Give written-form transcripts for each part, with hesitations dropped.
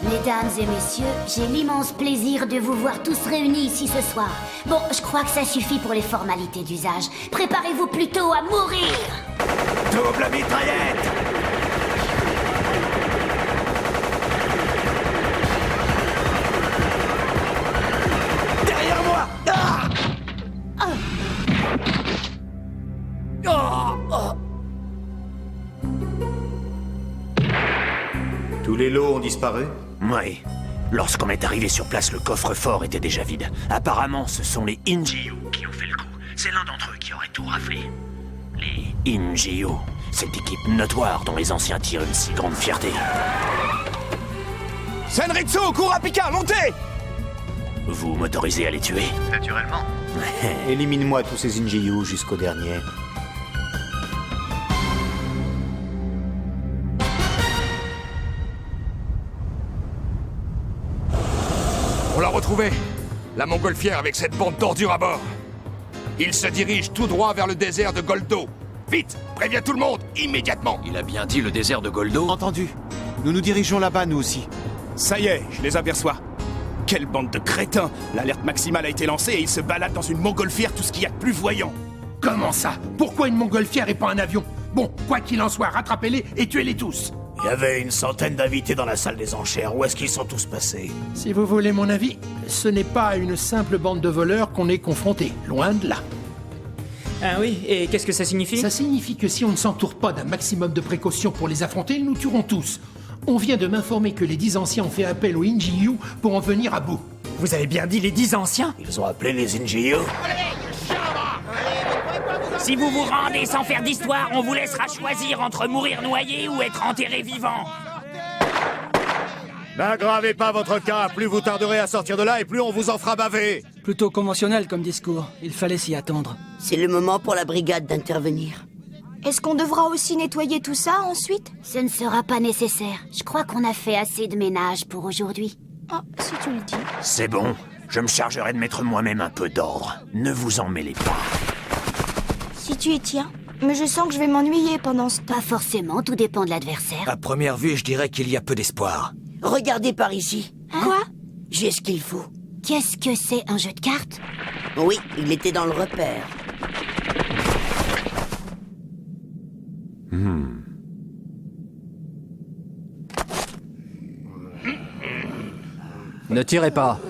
Mesdames et messieurs, j'ai l'immense plaisir de vous voir tous réunis ici ce soir. Bon, je crois que ça suffit pour les formalités d'usage. Préparez-vous plutôt à mourir. Double mitraillette! Derrière moi! Tous les lots ont disparu? Oui. Lorsqu'on est arrivé sur place, le coffre-fort était déjà vide. Apparemment, ce sont les Injiu qui ont fait le coup. C'est l'un d'entre eux qui aurait tout raflé. Les Injiu, cette équipe notoire dont les anciens tirent une si grande fierté. Senritsu, Kurapika, montez! Vous m'autorisez à les tuer? Naturellement. Élimine-moi tous ces Injiu jusqu'au dernier. On l'a retrouvé. La montgolfière avec cette bande d'ordures à bord. Il se dirige tout droit vers le désert de Goldo. Vite, préviens tout le monde, immédiatement. Il a bien dit le désert de Goldo? Entendu. Nous nous dirigeons là-bas, nous aussi. Ça y est, je les aperçois. Quelle bande de crétins! L'alerte maximale a été lancée et ils se baladent dans une montgolfière, tout ce qu'il y a de plus voyant. Comment ça? Pourquoi une montgolfière et pas un avion? Bon, quoi qu'il en soit, rattrapez-les et tuez-les tous. Il y avait une centaine d'invités dans la salle des enchères. Où est-ce qu'ils sont tous passés? Si vous voulez mon avis, ce n'est pas à une simple bande de voleurs qu'on est confronté, loin de là. Ah oui, et qu'est-ce que ça signifie? Ça signifie que si on ne s'entoure pas d'un maximum de précautions pour les affronter, ils nous tueront tous. On vient de m'informer que les 10 anciens ont fait appel aux Injiu pour en venir à bout. Vous avez bien dit les 10 anciens? Ils ont appelé les Injiu? Si vous vous rendez sans faire d'histoire, on vous laissera choisir entre mourir noyé ou être enterré vivant. N'aggravez pas votre cas, plus vous tarderez à sortir de là et plus on vous en fera baver. Plutôt conventionnel comme discours. Il fallait s'y attendre. C'est le moment pour la brigade d'intervenir. Est-ce qu'on devra aussi nettoyer tout ça ensuite? Ce ne sera pas nécessaire. Je crois qu'on a fait assez de ménage pour aujourd'hui. Ah, si tu le dis. C'est bon. Je me chargerai de mettre moi-même un peu d'ordre. Ne vous en mêlez pas. Si tu y tiens. Mais je sens que je vais m'ennuyer pendant ce temps. Pas forcément, tout dépend de l'adversaire. À première vue, je dirais qu'il y a peu d'espoir. Regardez par ici. Quoi? J'ai ce qu'il faut. Qu'est-ce que c'est, un jeu de cartes? Oui, il était dans le repère. Ne tirez pas.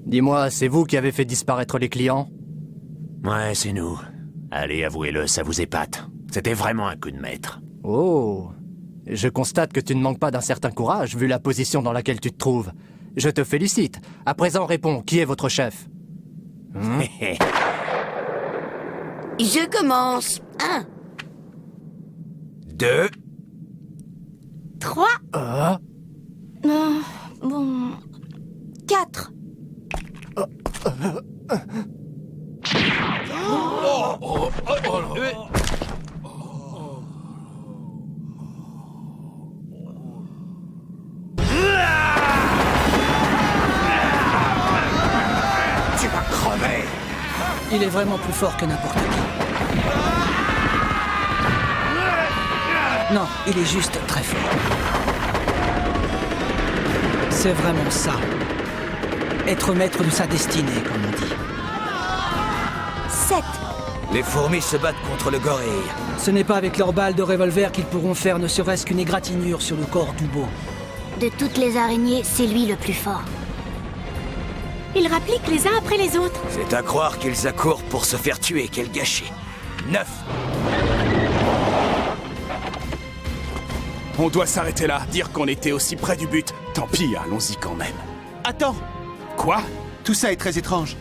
Dis-moi, c'est vous qui avez fait disparaître les clients? Ouais, c'est nous. Allez, avouez-le, ça vous épate. C'était vraiment un coup de maître. Oh. Je constate que tu ne manques pas d'un certain courage, vu la position dans laquelle tu te trouves. Je te félicite. À présent, réponds, qui est votre chef? Je commence. 1, 2... 3. Bon... 4. Tu vas crever! Il est vraiment plus fort que n'importe qui. Non, il est juste très fort. C'est vraiment ça. Être maître de sa destinée, comme on dit. 7. Les fourmis se battent contre le gorille. Ce n'est pas avec leurs balles de revolver qu'ils pourront faire ne serait-ce qu'une égratignure sur le corps du beau. De toutes les araignées, c'est lui le plus fort. Ils rappliquent les uns après les autres. C'est à croire qu'ils accourent pour se faire tuer, quel gâchis. 9. On doit s'arrêter là, dire qu'on était aussi près du but. Tant pis, allons-y quand même. Attends! Quoi? Tout ça est très étrange.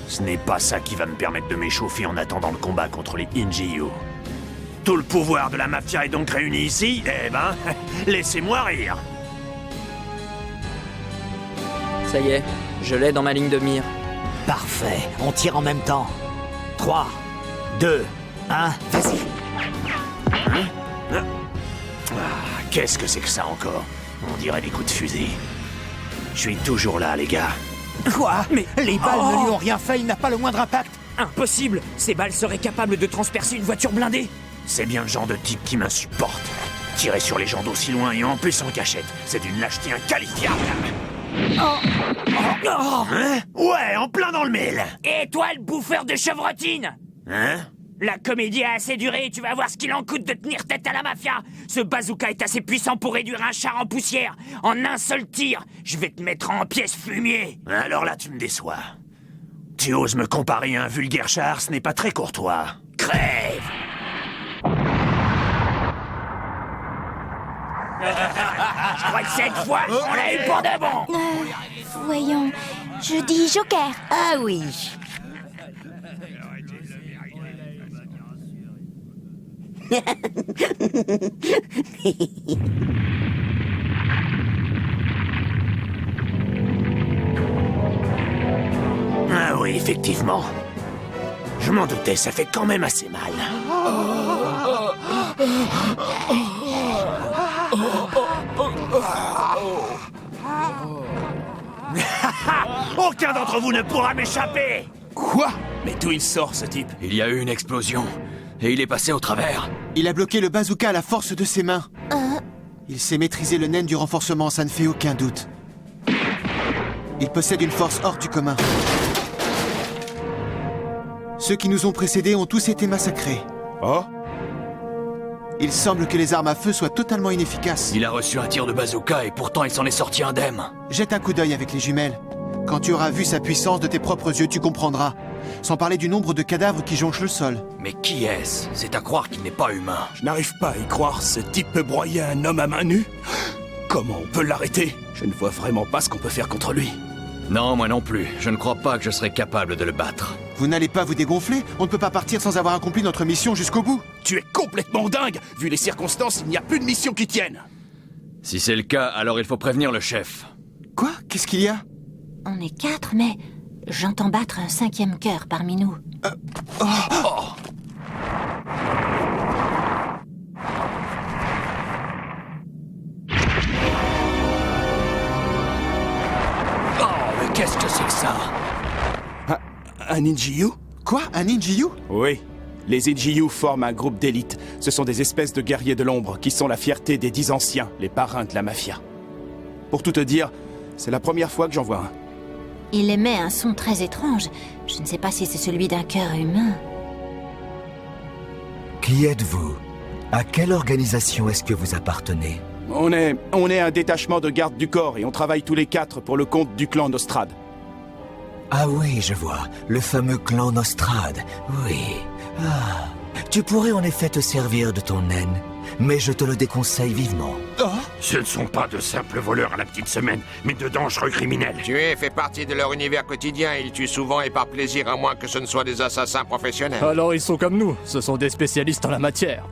Ce n'est pas ça qui va me permettre de m'échauffer en attendant le combat contre les Injiu. Tout le pouvoir de la mafia est donc réuni ici. Eh ben, laissez-moi rire. Ça y est, je l'ai dans ma ligne de mire. Parfait, on tire en même temps. 3, 2, 1, vas-y. Qu'est-ce que c'est que ça encore? On dirait des coups de fusil. Je suis toujours là, les gars. Quoi? Mais les balles ne lui ont rien fait, il n'a pas le moindre impact. Impossible! Ces balles seraient capables de transpercer une voiture blindée! C'est bien le genre de type qui m'insupporte. Tirer sur les gens d'aussi loin et en plus en cachette, c'est d'une lâcheté inqualifiable. Hein? Ouais, en plein dans le mille. Et toi, le bouffeur de chevrotine! Hein? La comédie a assez duré, tu vas voir ce qu'il en coûte de tenir tête à la mafia. Ce bazooka est assez puissant pour réduire un char en poussière. En un seul tir, je vais te mettre en pièces fumier. Alors là, tu me déçois. Tu oses me comparer à un vulgaire char, ce n'est pas très courtois. Crève! Je crois que cette fois, on l'a eu pour de bon. Voyons, je dis Joker. Ah oui. Ah oui, effectivement. Je m'en doutais, ça fait quand même assez mal. Aucun d'entre vous ne pourra m'échapper! Quoi? Mais d'où il sort, ce type? Il y a eu une explosion, et il est passé au travers. Il a bloqué le bazooka à la force de ses mains. Il sait maîtriser le naine du renforcement, ça ne fait aucun doute. Il possède une force hors du commun. Ceux qui nous ont précédés ont tous été massacrés. Oh? Il semble que les armes à feu soient totalement inefficaces. Il a reçu un tir de bazooka et pourtant il s'en est sorti indemne. Jette un coup d'œil avec les jumelles. Quand tu auras vu sa puissance de tes propres yeux, tu comprendras. Sans parler du nombre de cadavres qui jonchent le sol. Mais qui est-ce? C'est à croire qu'il n'est pas humain. Je n'arrive pas à y croire, ce type peut broyer un homme à main nue? Comment on peut l'arrêter? Je ne vois vraiment pas ce qu'on peut faire contre lui. Non, moi non plus. Je ne crois pas que je serai capable de le battre. Vous n'allez pas vous dégonfler? On ne peut pas partir sans avoir accompli notre mission jusqu'au bout. Tu es complètement dingue! Vu les circonstances, il n'y a plus de mission qui tienne! Si c'est le cas, alors il faut prévenir le chef. Quoi? Qu'est-ce qu'il y a? On est 4, mais j'entends battre un 5e cœur parmi nous. Mais qu'est-ce que c'est que ça? Un Injiyu? Quoi? Un Injiyu? Oui. Les Injiyu forment un groupe d'élite. Ce sont des espèces de guerriers de l'ombre qui sont la fierté des 10 anciens, les parrains de la mafia. Pour tout te dire, c'est la première fois que j'en vois un. Il émet un son très étrange. Je ne sais pas si c'est celui d'un cœur humain. Qui êtes-vous? À quelle organisation est-ce que vous appartenez? On est un détachement de garde du corps et on travaille tous les 4 pour le compte du clan Nostrad. Ah oui, je vois. Le fameux clan Nostrad. Oui. Ah. Tu pourrais en effet te servir de ton naine, mais je te le déconseille vivement. Ce ne sont pas de simples voleurs à la petite semaine, mais de dangereux criminels. Tuer fait partie de leur univers quotidien. Ils tuent souvent et par plaisir, à moins que ce ne soient des assassins professionnels. Alors ils sont comme nous, ce sont des spécialistes en la matière.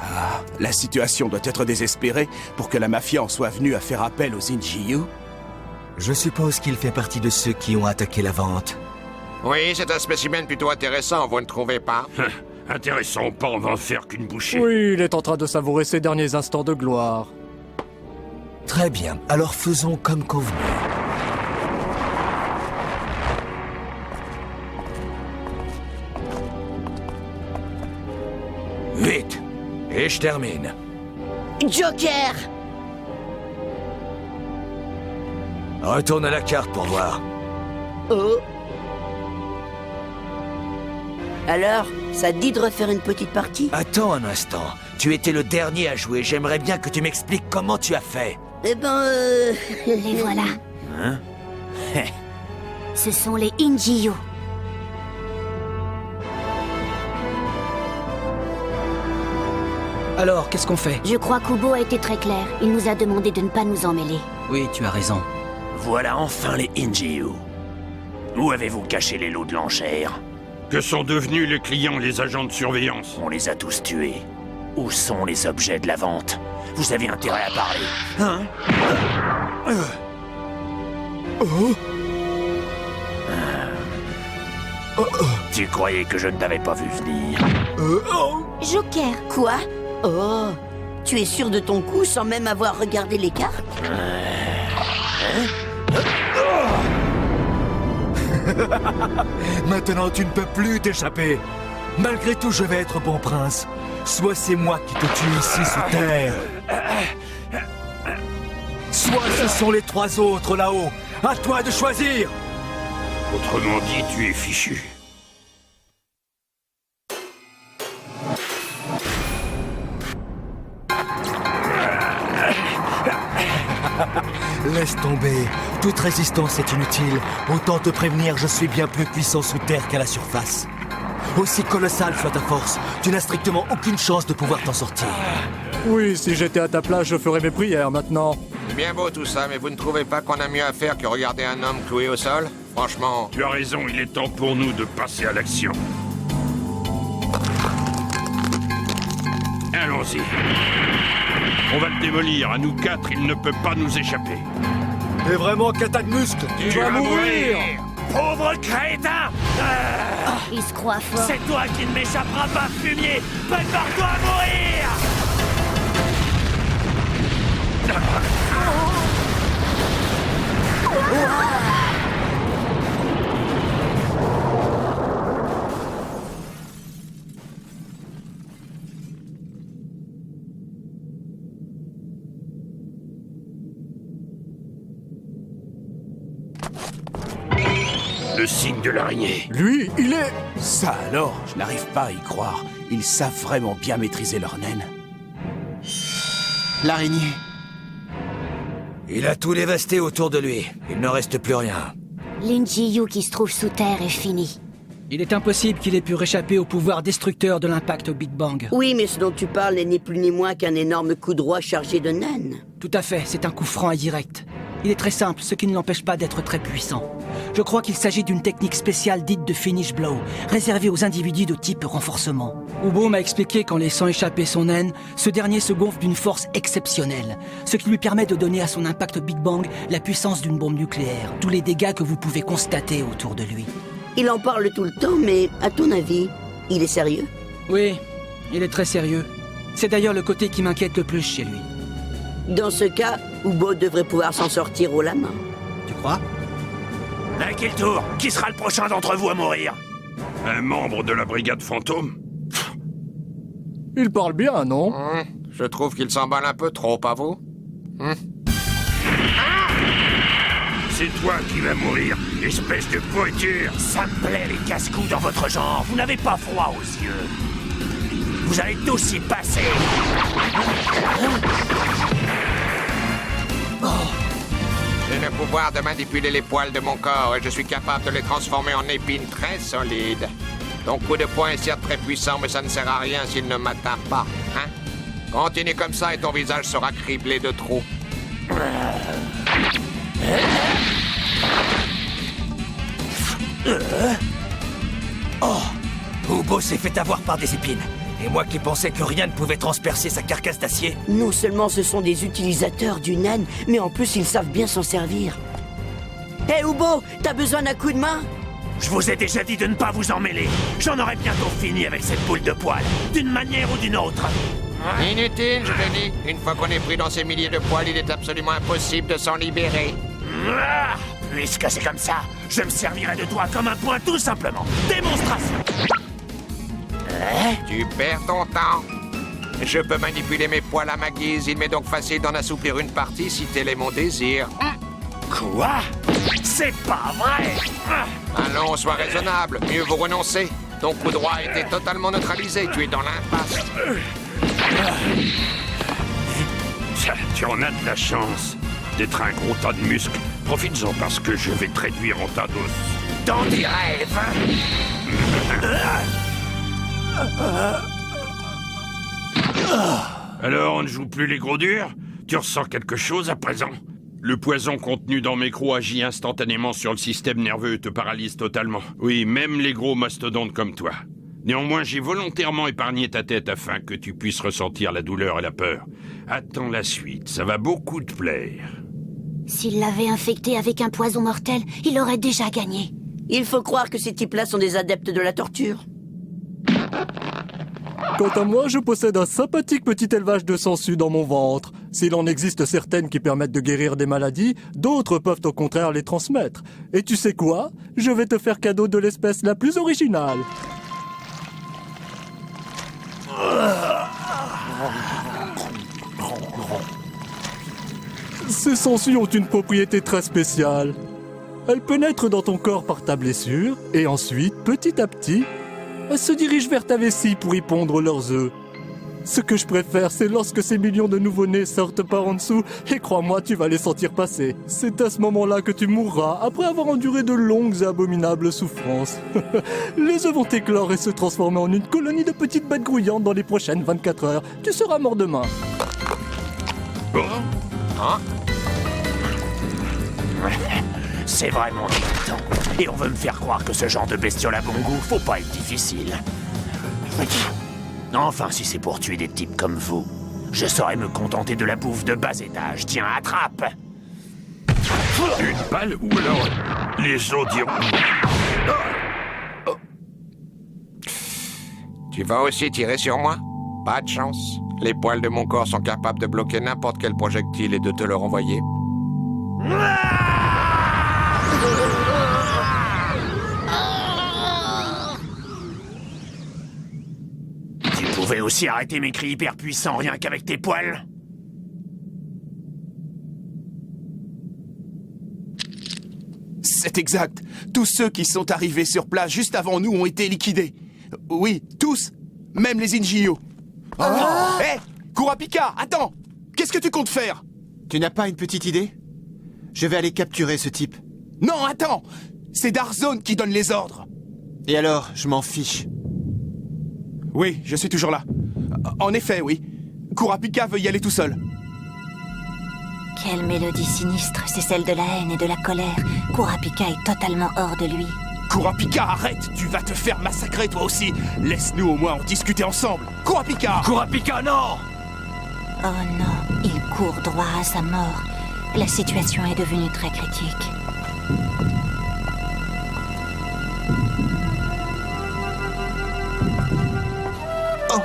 Ah, la situation doit être désespérée pour que la mafia en soit venue à faire appel aux Injiyu. Je suppose qu'il fait partie de ceux qui ont attaqué la vente. Oui, c'est un spécimen plutôt intéressant, vous ne trouvez pas? Intéressant ou pas, on va en faire qu'une bouchée. Oui, il est en train de savourer ses derniers instants de gloire. Très bien, alors faisons comme convenu. Vite! Et je termine. Joker! Retourne à la carte pour voir. Oh. Alors, ça te dit de refaire une petite partie? Attends un instant. Tu étais le dernier à jouer. J'aimerais bien que tu m'expliques comment tu as fait. Eh ben, Les voilà. Hein? Ce sont les Injiyu. Alors, qu'est-ce qu'on fait? Je crois qu'Ubo a été très clair. Il nous a demandé de ne pas nous emmêler. Oui, tu as raison. Voilà enfin les Injiyu. Où avez-vous caché les lots de l'enchère? Que sont devenus les clients et les agents de surveillance? On les a tous tués. Où sont les objets de la vente? Vous avez intérêt à parler. Hein? Tu croyais que je ne t'avais pas vu venir? Joker. Quoi? Oh, tu es sûr de ton coup sans même avoir regardé les cartes? Maintenant, tu ne peux plus t'échapper. Malgré tout, je vais être bon prince. Soit c'est moi qui te tue ici sous terre. Soit ce sont les 3 autres là-haut. À toi de choisir. Autrement dit, tu es fichu. Laisse tomber. Toute résistance est inutile. Autant te prévenir, je suis bien plus puissant sous terre qu'à la surface. Aussi colossale soit ta force, tu n'as strictement aucune chance de pouvoir t'en sortir. Oui, si j'étais à ta place, je ferais mes prières maintenant. C'est bien beau tout ça, mais vous ne trouvez pas qu'on a mieux à faire que regarder un homme cloué au sol? Franchement... Tu as raison, il est temps pour nous de passer à l'action. Allons-y. On va le démolir. À nous 4, il ne peut pas nous échapper. T'es vraiment qu'un tas de muscles. Tu vas mourir. Pauvre crétin! Il se croit fort. C'est toi qui ne m'échapperas pas, fumier! Prépare-toi à mourir! Le signe de l'araignée. Lui, il est... Ça alors, je n'arrive pas à y croire. Ils savent vraiment bien maîtriser leur naine. L'araignée. Il a tout dévasté autour de lui. Il ne reste plus rien. L'Injiyu qui se trouve sous terre est fini. Il est impossible qu'il ait pu réchapper au pouvoir destructeur de l'impact au Big Bang. Oui, mais ce dont tu parles n'est ni plus ni moins qu'un énorme coup droit chargé de naines. Tout à fait, c'est un coup franc et direct. Il est très simple, ce qui ne l'empêche pas d'être très puissant. Je crois qu'il s'agit d'une technique spéciale dite de finish blow, réservée aux individus de type renforcement. Ubo m'a expliqué qu'en laissant échapper son naine, ce dernier se gonfle d'une force exceptionnelle, ce qui lui permet de donner à son impact Big Bang la puissance d'une bombe nucléaire, tous les dégâts que vous pouvez constater autour de lui. Il en parle tout le temps, mais à ton avis, il est sérieux? Oui, il est très sérieux. C'est d'ailleurs le côté qui m'inquiète le plus chez lui. Dans ce cas, Ubo devrait pouvoir s'en sortir haut la main. Tu crois? À quel tour? Qui sera le prochain d'entre vous à mourir? Un membre de la brigade fantôme? Il parle bien, non? Je trouve qu'il s'emballe un peu trop, pas vous? C'est toi qui vas mourir, espèce de pourriture. Ça me plaît, les casse-coups dans votre genre. Vous n'avez pas froid aux yeux. Vous allez tous y passer. J'ai le pouvoir de manipuler les poils de mon corps et je suis capable de les transformer en épines très solides. Ton coup de poing est certes très puissant, mais ça ne sert à rien s'il ne m'atteint pas, hein? Continue comme ça et ton visage sera criblé de trous. Oh! Ubo s'est fait avoir par des épines. Et moi qui pensais que rien ne pouvait transpercer sa carcasse d'acier. Non seulement ce sont des utilisateurs du naine, mais en plus ils savent bien s'en servir. Hé Ubo, t'as besoin d'un coup de main? Je vous ai déjà dit de ne pas vous en mêler. J'en aurai bientôt fini avec cette boule de poils, d'une manière ou d'une autre. Inutile, je te dis. Une fois qu'on est pris dans ces milliers de poils, il est absolument impossible de s'en libérer. Puisque c'est comme ça, je me servirai de toi comme un point tout simplement. Démonstration. Tu perds ton temps. Je peux manipuler mes poils à ma guise. Il m'est donc facile d'en assouplir une partie si tel est mon désir. Quoi? C'est pas vrai! Allons, sois raisonnable. Mieux vaut renoncer. Ton coup droit a été totalement neutralisé. Tu es dans l'impasse. Tu en as de la chance d'être un gros tas de muscles. Profites-en parce que je vais te réduire en tas d'os. Dans tes rêves! Alors, on ne joue plus les gros durs? Tu ressens quelque chose à présent? Le poison contenu dans mes crocs agit instantanément sur le système nerveux et te paralyse totalement. Oui, même les gros mastodontes comme toi. Néanmoins, j'ai volontairement épargné ta tête afin que tu puisses ressentir la douleur et la peur. Attends la suite, ça va beaucoup te plaire. S'il l'avait infecté avec un poison mortel, il aurait déjà gagné. Il faut croire que ces types-là sont des adeptes de la torture. Quant à moi, je possède un sympathique petit élevage de sangsues dans mon ventre. S'il en existe certaines qui permettent de guérir des maladies, d'autres peuvent au contraire les transmettre. Et tu sais quoi? Je vais te faire cadeau de l'espèce la plus originale. Ces sangsues ont une propriété très spéciale. Elles pénètrent dans ton corps par ta blessure, et ensuite, petit à petit, elles se dirigent vers ta vessie pour y pondre leurs œufs. Ce que je préfère, c'est lorsque ces millions de nouveau-nés sortent par en dessous, et crois-moi, tu vas les sentir passer. C'est à ce moment-là que tu mourras, après avoir enduré de longues et abominables souffrances. Les œufs vont éclore et se transformer en une colonie de petites bêtes grouillantes dans les prochaines 24 heures. Tu seras mort demain. C'est vraiment irritant. Et on veut me faire croire que ce genre de bestiole à bon goût, faut pas être difficile. Enfin, si c'est pour tuer des types comme vous, je saurais me contenter de la bouffe de bas étage. Tiens, attrape! Une balle ou alors les autres diront... Tu vas aussi tirer sur moi? Pas de chance. Les poils de mon corps sont capables de bloquer n'importe quel projectile et de te le renvoyer. Tu pouvais aussi arrêter mes cris hyper puissants rien qu'avec tes poils? C'est exact. Tous ceux qui sont arrivés sur place juste avant nous ont été liquidés. Oui, tous. Même les Injio. Hé, Kurapika, attends. Qu'est-ce que tu comptes faire? Tu n'as pas une petite idée? Je vais aller capturer ce type. Non, attends. C'est Darzone qui donne les ordres. Et alors, je m'en fiche. Oui, je suis toujours là. En effet, oui. Kurapika veut y aller tout seul. Quelle mélodie sinistre, c'est celle de la haine et de la colère. Kurapika est totalement hors de lui. Kurapika, arrête! Tu vas te faire massacrer toi aussi! Laisse-nous au moins en discuter ensemble! Kurapika! Kurapika, non! Oh non, il court droit à sa mort. La situation est devenue très critique. Oh!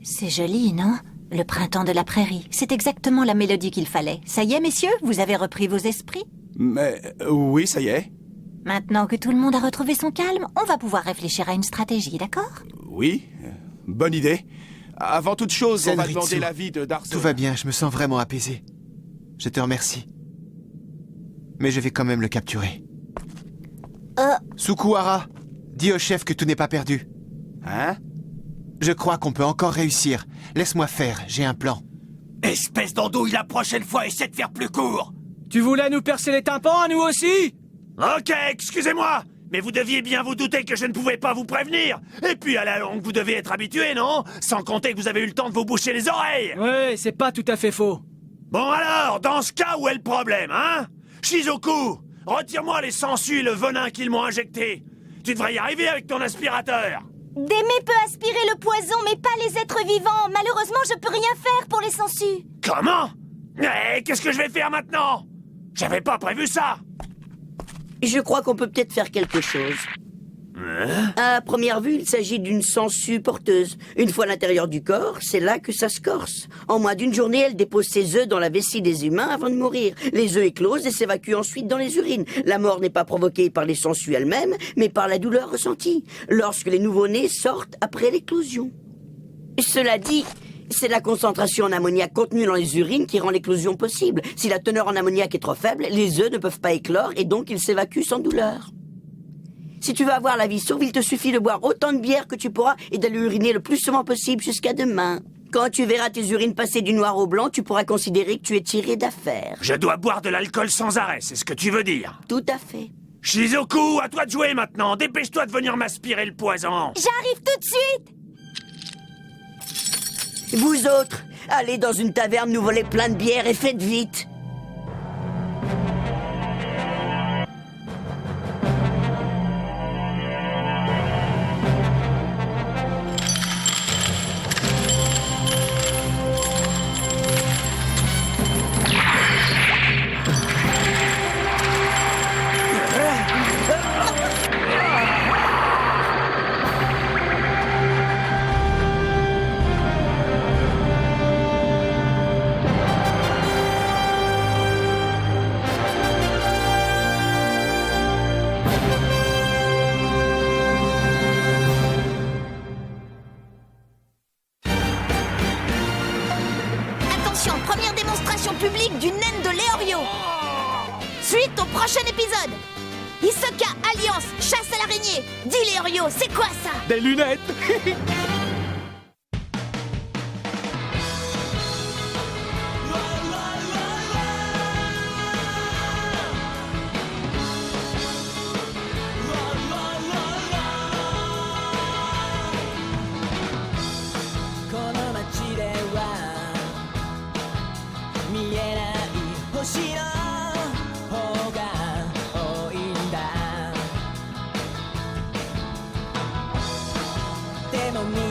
C'est joli, non? Le printemps de la prairie. C'est exactement la mélodie qu'il fallait. Ça y est, messieurs, vous avez repris vos esprits? Mais oui, ça y est. Maintenant que tout le monde a retrouvé son calme, on va pouvoir réfléchir à une stratégie, d'accord? Oui, bonne idée. Avant toute chose, on va Senritsu. demander l'avis de Darzone. Tout va bien, je me sens vraiment apaisé. Je te remercie. Mais je vais quand même le capturer. Sukuhara, dis au chef que tout n'est pas perdu. Hein? Je crois qu'on peut encore réussir. Laisse-moi faire, j'ai un plan. Espèce d'andouille, la prochaine fois, essaie de faire plus court. Tu voulais nous percer les tympans à nous aussi? Ok, excusez-moi, mais vous deviez bien vous douter que je ne pouvais pas vous prévenir. Et puis à la longue, vous devez être habitué, non? Sans compter que vous avez eu le temps de vous boucher les oreilles. Ouais, c'est pas tout à fait faux. Bon alors, dans ce cas, où est le problème, hein? Shizoku, retire-moi les sangsues et le venin qu'ils m'ont injecté. Tu devrais y arriver avec ton aspirateur. Démé peut aspirer le poison, mais pas les êtres vivants. Malheureusement, je peux rien faire pour les sangsues. Comment? Eh, qu'est-ce que je vais faire maintenant? J'avais pas prévu ça. Je crois qu'on peut peut-être faire quelque chose. À première vue, il s'agit d'une sangsue porteuse. Une fois à l'intérieur du corps, c'est là que ça se corse. En moins d'une journée, elle dépose ses œufs dans la vessie des humains avant de mourir. Les œufs éclosent et s'évacuent ensuite dans les urines. La mort n'est pas provoquée par les sangsues elles-mêmes, mais par la douleur ressentie, lorsque les nouveau-nés sortent après l'éclosion. Cela dit, c'est la concentration en ammoniac contenue dans les urines qui rend l'éclosion possible. Si la teneur en ammoniac est trop faible, les œufs ne peuvent pas éclore et donc ils s'évacuent sans douleur. Si tu veux avoir la vie sauve, il te suffit de boire autant de bière que tu pourras et d'aller uriner le plus souvent possible jusqu'à demain. Quand tu verras tes urines passer du noir au blanc, tu pourras considérer que tu es tiré d'affaire. Je dois boire de l'alcool sans arrêt, c'est ce que tu veux dire? Tout à fait. Shizoku, à toi de jouer maintenant. Dépêche-toi de venir m'aspirer le poison. J'arrive tout de suite. Vous autres, allez dans une taverne nous voler plein de bière et faites vite. public du naine de Léorio. Suite au prochain épisode. Hisoka Alliance, chasse à l'araignée. Dis Léorio, c'est quoi ça? Des lunettes.「でも